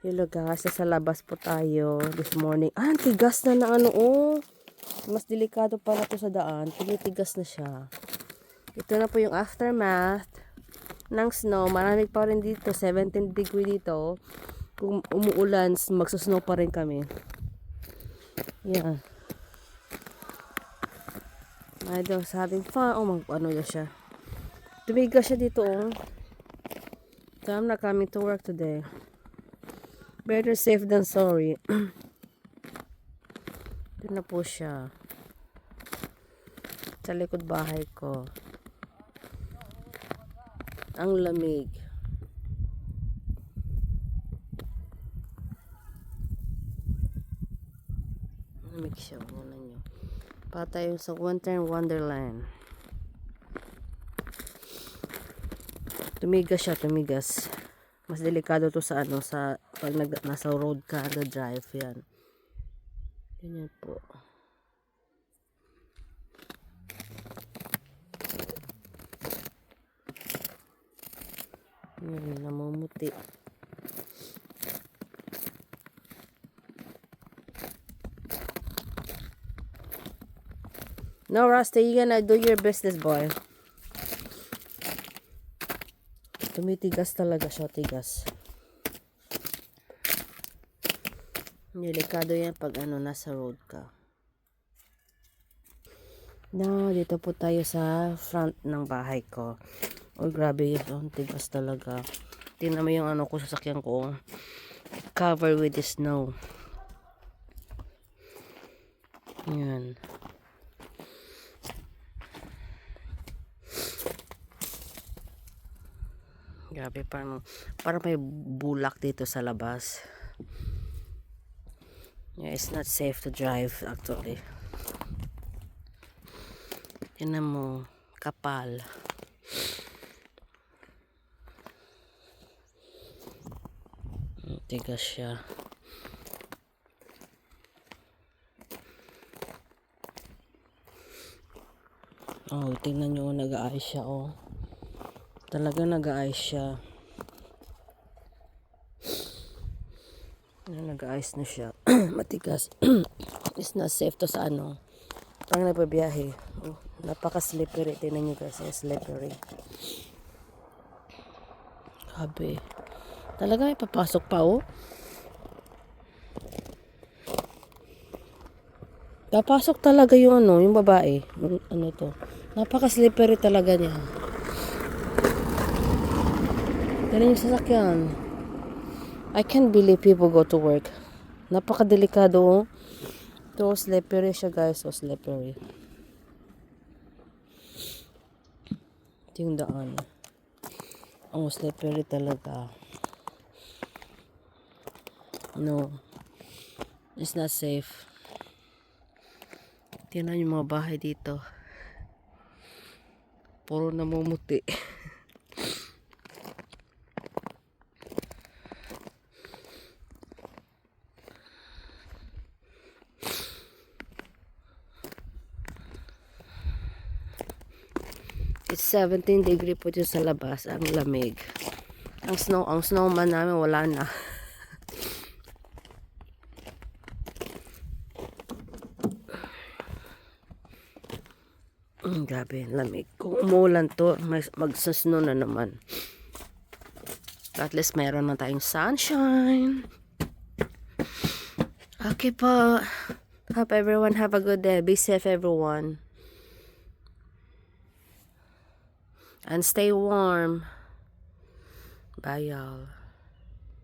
Hello guys, nasa labas po tayo this morning. Ang tigas na ng ano oh. Mas delikado pala to sa daan. Tumitigas na siya. Ito na po yung aftermath ng snow. Malamig pa rin dito. 17 degree dito. Kung umuulan, magsusnow pa rin kami. Yeah. I was having fun. Oh, ano yun siya. Tumigas siya dito oh. So I'm not coming to work today. Better safe than sorry. Ito na po siya. Sa likod bahay ko. Ang lamig. Lamig siya. Muna nyo. Para tayo sa Winter Wonderland. Tumigas siya. Tumigas. Mas delikado to sa ano. Sa pag nasa road ka. Nag-drive. Yan. Ganyan po. Namumuti. No, Rasta, you gonna do your business, boy. Tumitigas talaga siya, tigas. Delikado yan pag ano, nasa road ka. No, dito po tayo sa front ng bahay ko. Oh, grabe yun. Tigas talaga. Tingnan mo yung ano ko, sasakyan ko. Covered with the snow. Yan. Grabe, parang may bulak dito sa labas. Yeah, it's not safe to drive actually. Tingnan mo, kapal. Tigas siya. Oh, tingnan nyo, nag-aayos siya, oh. Talaga nag-aayos siya. Nag-aayos na siya. Matigas. It's not safe to sa ano. Pang nagbabiyahe. Oh, napaka-slippery. Tingnan nyo guys, slippery. Grabe. Talaga may papasok pa, oh. Papasok talaga yung ano, yung babae. Ano to. Napaka-slippery talaga niya. Tingnan yung sasakyan. I can't believe people go to work. Napaka-delikado, oh. Ito, slippery siya guys. So, slippery. Ito yung daan. Oh, slippery talaga. No. It's not safe. Tingnan yung mga bahay dito. Puro namumuti. It's 17 degree po dito sa labas. Ang lamig. Ang snowman namin wala na. Grabe, lamig. Kung umulan to, magsasnow na naman. At least mayroon na tayong sunshine. Okay po. Hope everyone have a good day. Be safe everyone. And stay warm. Bye y'all.